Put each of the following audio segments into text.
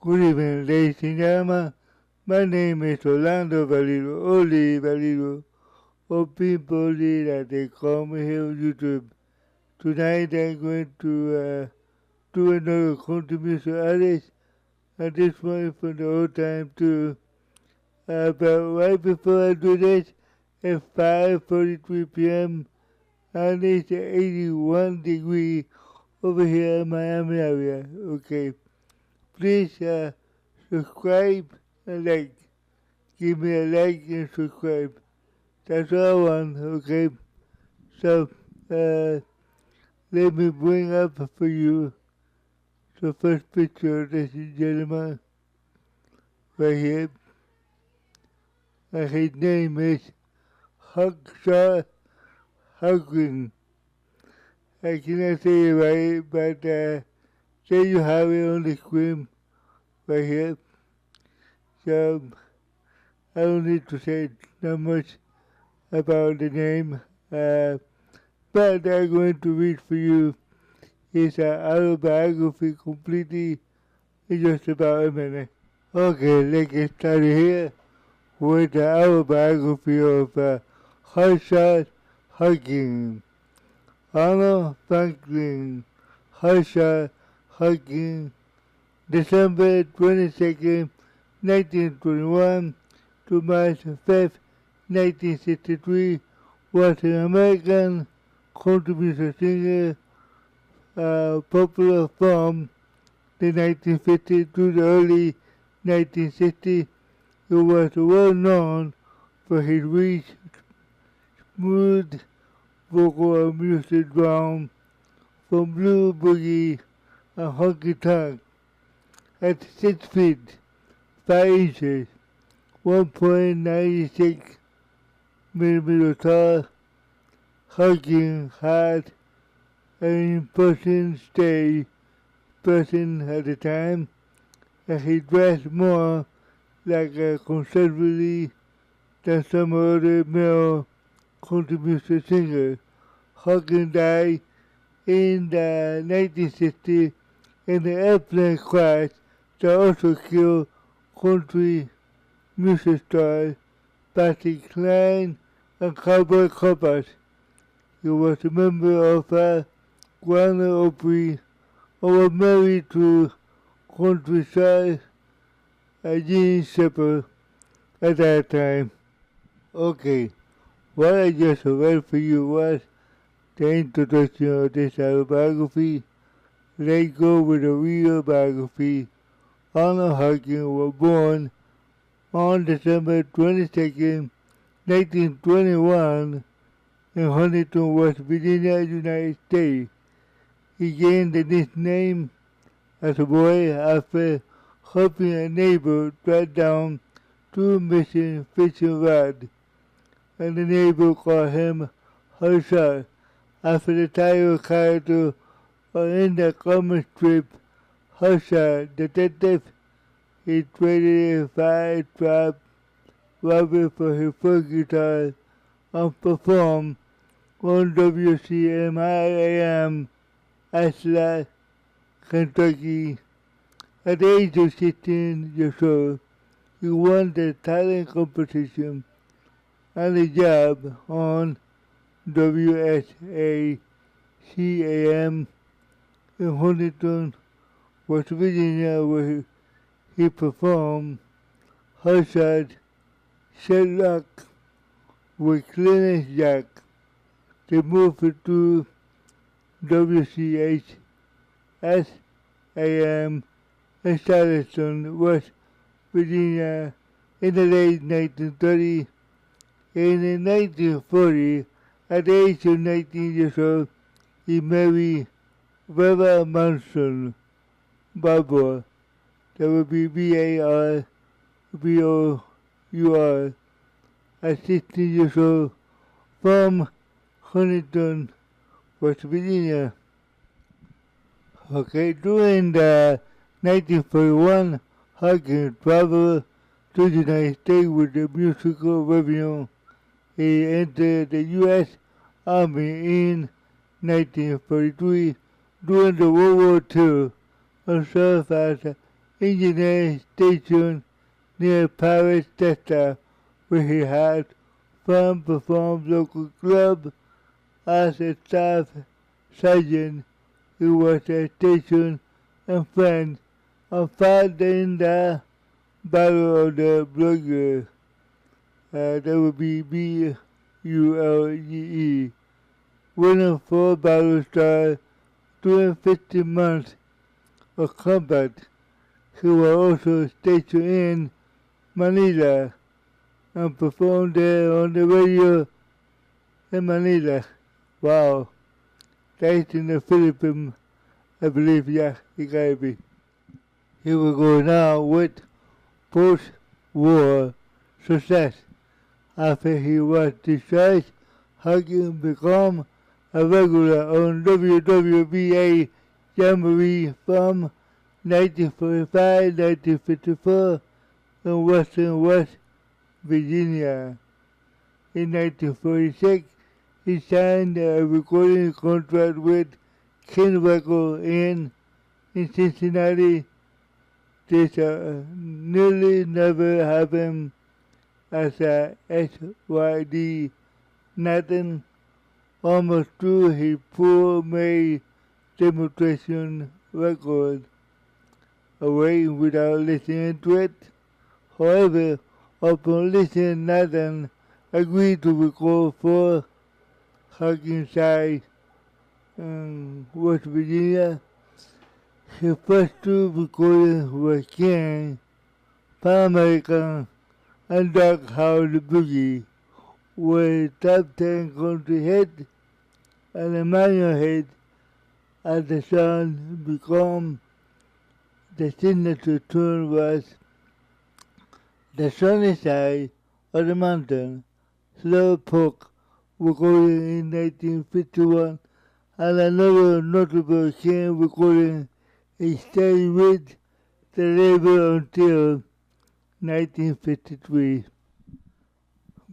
Good evening, ladies and gentlemen. My name is Orlando Valido, Oli Valido, or people that they call me here on YouTube. Tonight I'm going to do another contribution artist, and this one from the old time too. But right before I do this, at 5:43 p.m., and it's 81 degree over here in Miami area. Okay, please subscribe and like. Give me a like and subscribe. That's all I want, okay? So, let me bring up for you the first picture, ladies and gentlemen, right here. And his name is Hawkshaw Hawkins. I cannot say it right, but there you have it on the screen, right here. So, I don't need to say that much about the name, but I'm going to read for you his autobiography completely in just about a minute. Okay, let's get started here with the autobiography of Hawkshaw Hawkins. Arnold Franklin Hawkshaw Hawkins, December 22nd, 1921 to March 5th, 1963, was an American country music singer, popular from the 1950s to the early 1960s. He was well known for his rich, smooth vocal and music drawn from blue boogie and honky tonk. At 6 feet 5 inches, 1.96 millimeter tall, Hawkins had an imposing stage presence at the time, and he dressed more like a conservative than some other male country music singers. Hawkins died in the 1960s in an airplane crash that also killed country music stars Patsy Cline and Cowboy Coppers. He was a member of Warner Opry and was married to country star Gene Shepard at that time. Okay, what I just read for you was the introduction of this autobiography. Let's go with a real biography. Arnold Hawkins was born on December 22nd, 1921 in Huntington, West Virginia, United States. He gained the nickname as a boy after helping a neighbor track down 2 missing fishing rods, and the neighbor called him Hawshaw after the title character in the comic strip Hawkshaw Detective. He traded a 5-trap robbery for his first guitar and performed on WCMIAM Ashland, Kentucky. At the age of 16 years old, he won the talent competition and a job on WSACAM in Huntington, West Virginia, where he performed Hawkshaw Sherlock with Clarence Jack. They moved to WCHSAM in Charleston, West Virginia in the late 1930s. In 1940, at the age of 19 years old, he married Vera Manson Barbour. That would be BARBOUR, at 16 years old, from Huntington, West Virginia. Okay, during the 1941, Hawkins traveled to the United States with the musical review. He entered the U.S. Army in 1943 during the World War II and served as engineer station near Paris, Texas, where he had fun performed local club as a staff sergeant. He was a station and friend and fought in the Battle of the Bulge. That would be B-U-L-G-E. Winning 4 battle stars during 15 months of combat. He was also stationed in Manila and performed there on the radio in Manila. Wow. That's in the Philippines, I believe, yeah, it gotta be. Here we go now with post-war success. After he was discharged, Hawkins became a regular on WWBA Jamboree from 1945-1954 in Western West Virginia. In 1946, he signed a recording contract with King Records in Cincinnati. This nearly never happened as a SYD. Nothing almost through his poor made demonstration record away without listening to it. However, upon listening, Nathan agreed to record for Hawkins side in West Virginia. His first 2 recordings were King, Pan American, and Dark House Boogie, were top 10 country hit and a minor hit as the song became the signature tune was The Sunny Side of the Mountain, Slow Poke, recorded in 1951, and another notable King recording is stayed with the label until 1953.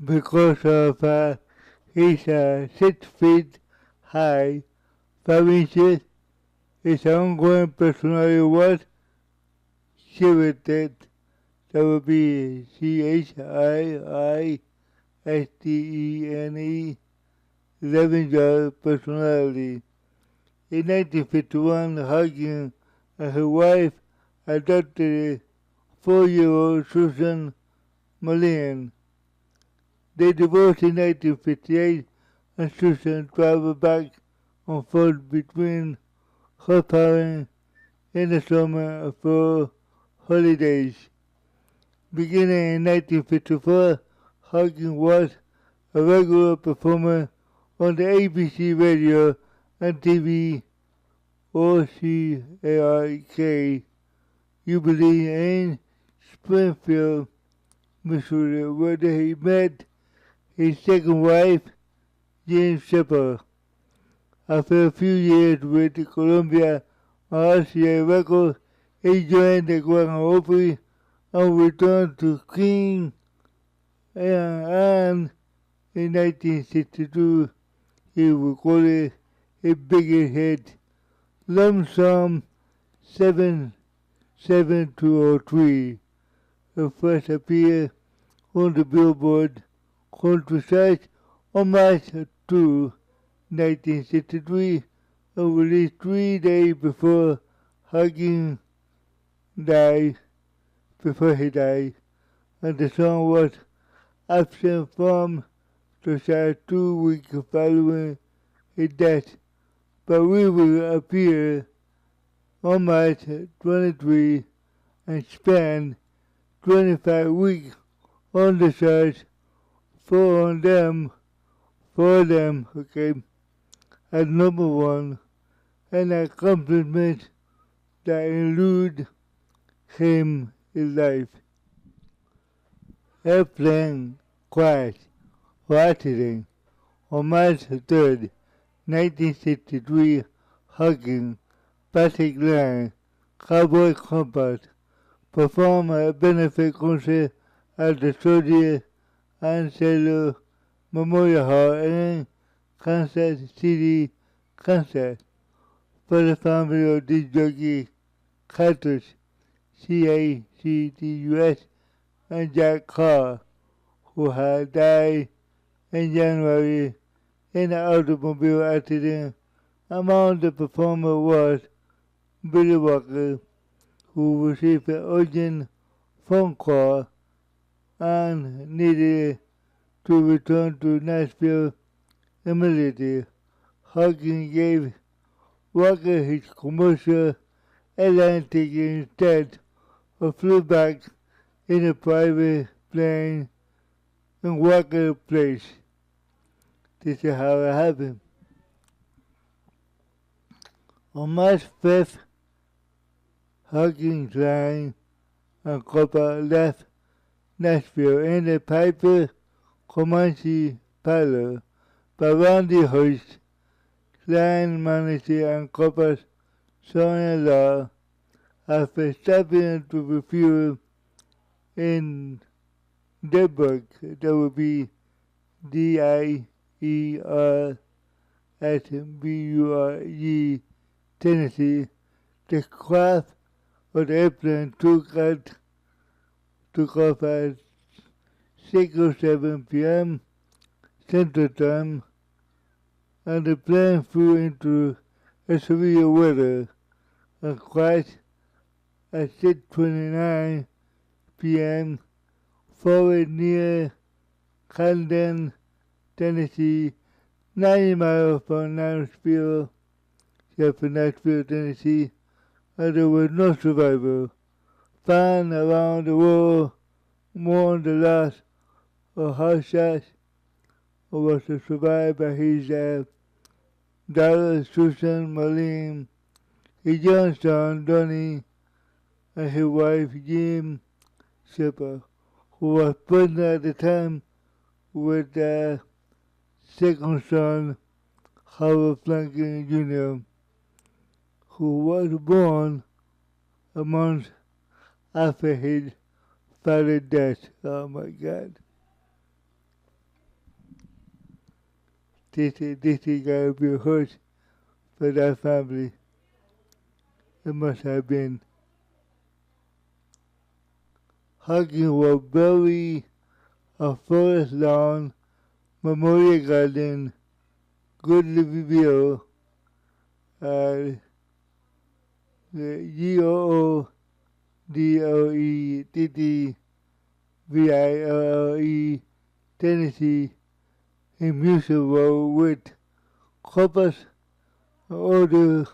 Because of he's 6 feet high, 5 inches, his ongoing personality was Chiveted. That would be Chistene, 11-year personality. In 1951, Hawkins and his wife adopted 4-year-old Susan Mullion. They divorced in 1958, and Susan traveled back and forth between her parents in the summer for holidays. Beginning in 1954, Hawkins was a regular performer on the ABC radio and TV OCARK Jubilee in Springfield, Missouri, where he met his second wife, Jane Shepard. After a few years with Columbia and RCA Records, he joined the Grand Opry and returned to King, and in 1962 he recorded his biggest hit, Lump Sum 77203. It first appeared on the Billboard country chart on March 2, 1963, and released 3 days before Hawkins died. And the song was absent from the chart 2 weeks following his death, but we will appear on March 23 and spend 25 weeks on the charts for them, okay, at number 1, an accomplishment that include him in life. Airplane crash or accident on March 3rd, 1963, Hawkins, Patrick Line, Cowboy Compass, performed a benefit concert at the Soldier and Sailor Memorial Hall in Kansas City, Kansas, for the family of disc jockey Cactus CACTUS, and Jack Carr, who had died in January in an automobile accident. Among the performers was Billy Walker, who received an urgent phone call and needed to return to Nashville immediately. Hawkins gave Walker his commercial airline ticket instead, but flew back in a private plane in Walker's place. This is how it happened. On March 5th, Hawkins line and Copper left Nashville in a Piper Comanche pilot by Randy Hoyt, line manager and Copper's son-in-law, after stopping to refuel in Dearborn, that would be DIER at BURG, Tennessee. The craft of the airplane took off at 6:07 p.m. Central Time, and the plane flew into a severe weather and crashed at 6:29 p.m. forward near Camden, Tennessee, 90 miles from Nashville, Tennessee, and there was no survivor. Fans around the world mourned the loss of Hawkshaw, who was survived by his daughter Susan Marlene, his young son Donnie, and his wife Jim Shepard, who was pregnant at the time with their second son, Howard Franklin Jr., who was born a month after his father's death. Oh my God. This is gotta be a hurt for that family. It must have been. Hawkins was buried at Forest Lawn Memorial Garden, Goodlettsville, the GOODLETTVILLE, Tennessee, in Music Row with Copper's and other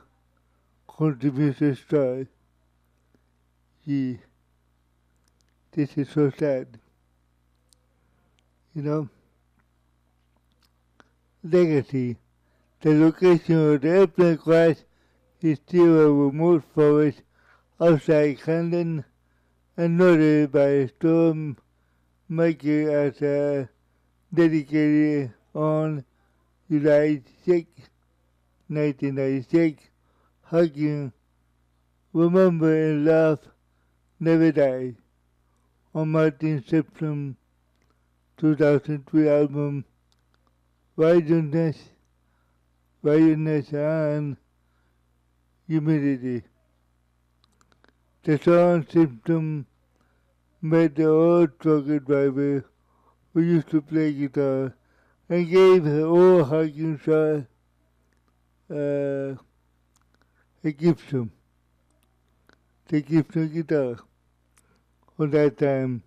contribution stars. Gee, this is so sad. You know? Legacy. The location of the airplane crash is still a remote forest outside Camden and noted by a storm maker as dedicated on July 6, 1996. Hawkins, Remember and Love Never Die, on Martin Simpson's 2003 album Righteousness and Humility. The song Simpson met the old trucker driver who used to play guitar and gave her old Hawkins a Gibson, the Gibson guitar. On that time,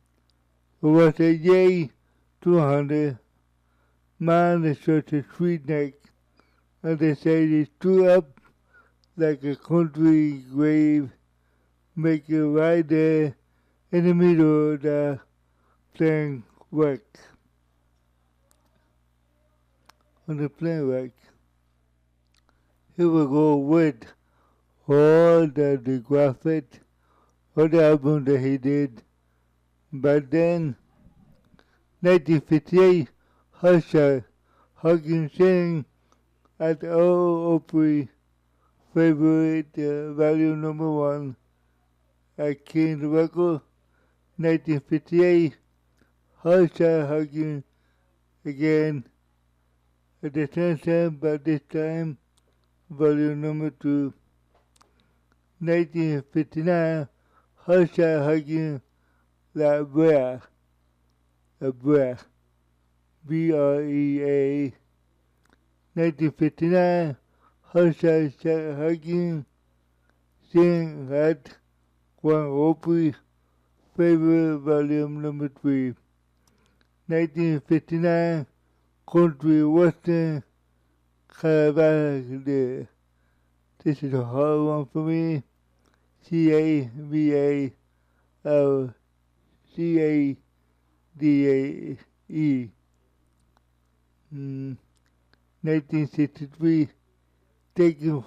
it was a J200, man is such a sweet neck, and they said it stood up like a country grave, make it right there in the middle of the plane wreck. On the plane wreck. Here we go with all the graphic of the album that he did. But then, 1958, Hawkshaw Hawkins sang at the Old Opry favorite value number 1 at King Record. 1958, Hawkshaw Hawkins again at the same time, but this time volume number 2. 1959, Hawkshaw Hawkins, La Brea, B-R-E-A. 1959, Hawkshaw Hawkins sang at One Opry, Favorite Volume Number 3. 1959, Country Western, Caravana. This is a hard one for me. Cavallcadae. 1963, taken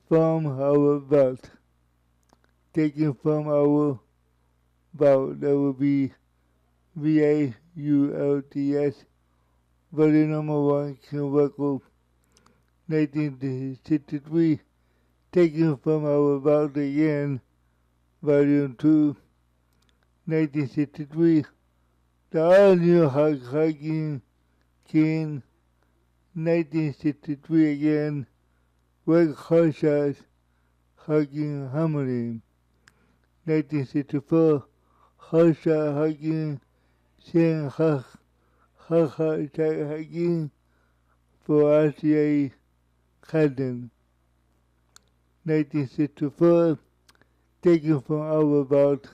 from our vault. Taken from our vault. That would be VAULTS. Volume number 1, King Record. 1963, taken from our vault again. Volume 2. 1963, the all-new Hawkins King. 1963 again, Wake Hawkshaw Hawkins Harmony. 1964, Hawkshaw Hawkins sang Hawkshaw Hawkins for RCA Camden. 1964, taken from our vault,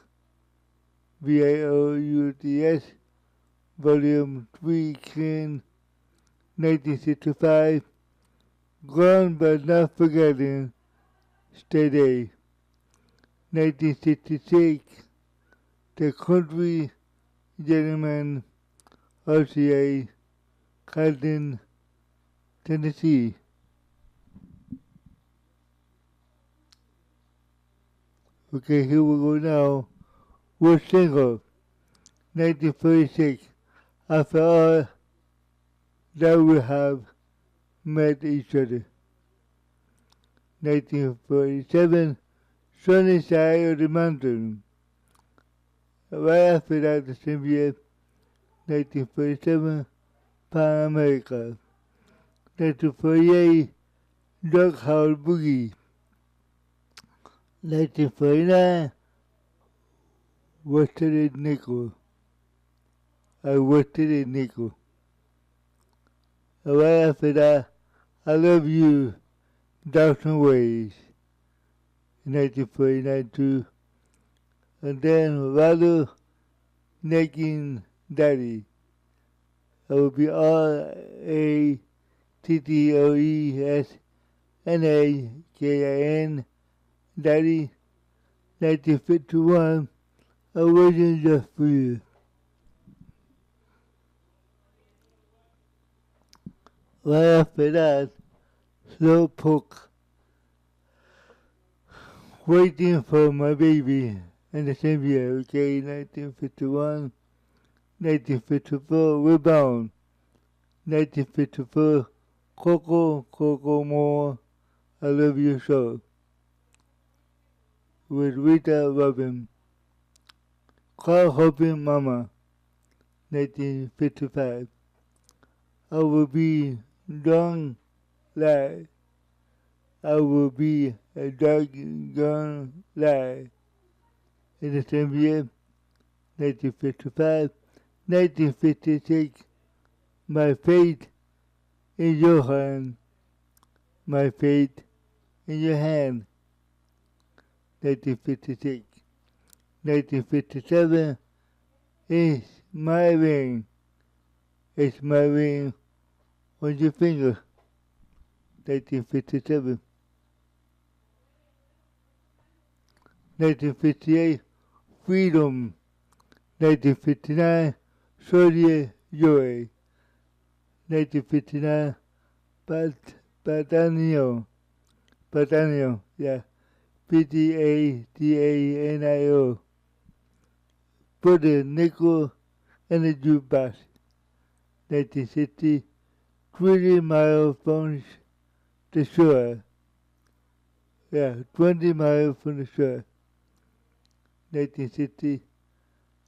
VAOUTS, Volume 3, King. 1965, Gone but Not Forgotten, Steady. 1966, The Country Gentleman, RCA, Camden, Tennessee. Okay, here we go now. We're single. 1946, after all that we have met each other. 1947, Sunny Side of the Mountain. Right after that, the same year, 1947, Pan America. 1948, Dog House Boogie. 1949, Wasted Nickel. I Wasted Nickel. Right after that, I Love You, Thousand Ways. 1949 too. And then Rather Naked Daddy. That would be RATTOESNAKIN, Daddy. 1951, I Wasn't Just For You. Right after that, Slowpoke, Waiting for My Baby, in the same year, okay, 1951. 1954, Rebound. 1954, Coco More, I Love You So, with Rita Robin. Car Hopping Mama, 1955. I Will Be Don't Lie. I Will Be a Doggone Lie. In the same year, 1955. 1956, My Fate in Your Hand. My Fate in Your Hand. 1956. 1957, It's My Ring. It's My Ring on Your Finger. 1957. 1958, Freedom. 1959, Soldier Joy. 1959, Patanio, yeah, Patanio. Put a nickel in a jukebox. 1960, 20 miles from the shore. Yeah, 20 miles from the shore. 1960.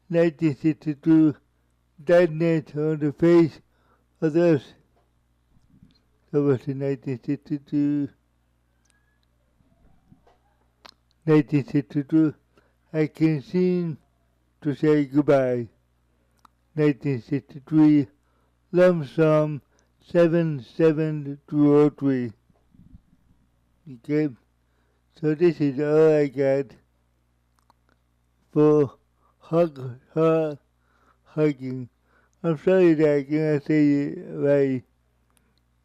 1962, Deadness on the Face of the Earth. That was in 1962. 1962, I Can't Seem to Say Goodbye, 1963, lump sum 77203. Okay, so this is all I got for Hawkshaw Hawkins. I'm sorry that I cannot say it right,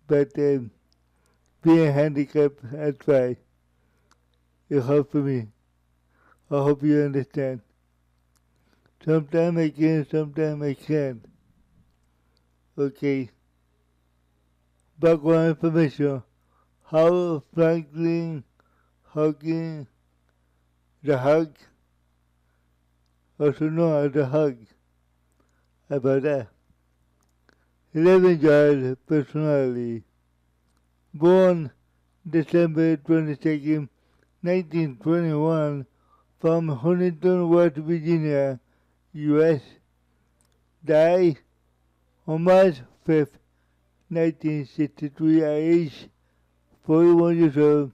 but being handicapped, I try. It's hard for me. I hope you understand. Sometimes I can, sometimes I can't. Okay. Background information. How Franklin Hawkins, the Hawk, also known as the Hawk, about that. 11-year personality. Born December 22nd, 1921, from Huntington, West Virginia, U.S. Died on March 5th, 1963, at age 41 years old,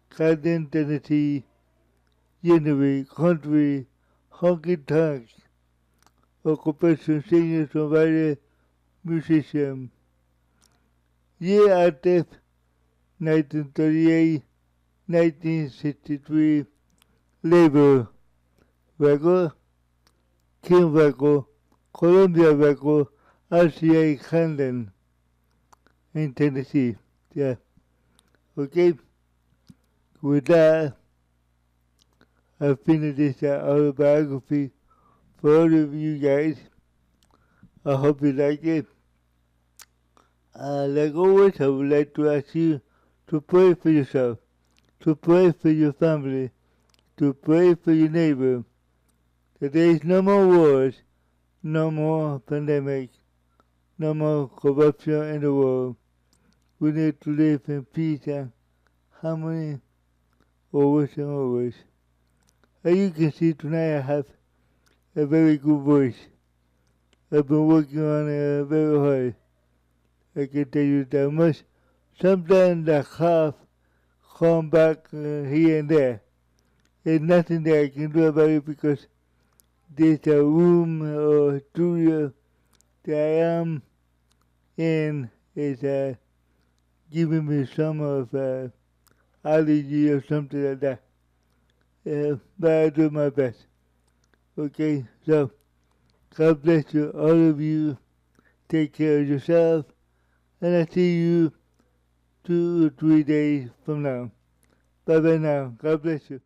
Garden, Tennessee. Gender, country, honky tonks. Occupation, singer, songwriter, musician. Year of death, 1938, 1963. Label, record, King record, Columbia record, RCA Camden, in Tennessee. Yeah. Okay. With that, I finished this autobiography for all of you guys. I hope you like it. Like always, I would like to ask you to pray for yourself, to pray for your family, to pray for your neighbor, that there is no more wars, no more pandemic, no more corruption in the world. We need to live in peace and harmony always and always. As you can see tonight, I have a very good voice. I've been working on it very hard. I can tell you that much. Sometimes the cough come back here and there. There's nothing that I can do about it because there's a room or studio that I am in is giving me some of allergy or something like that. But I do my best. Okay, so God bless you, all of you. Take care of yourself, and I'll see you 2 or 3 days from now. Bye bye now. God bless you.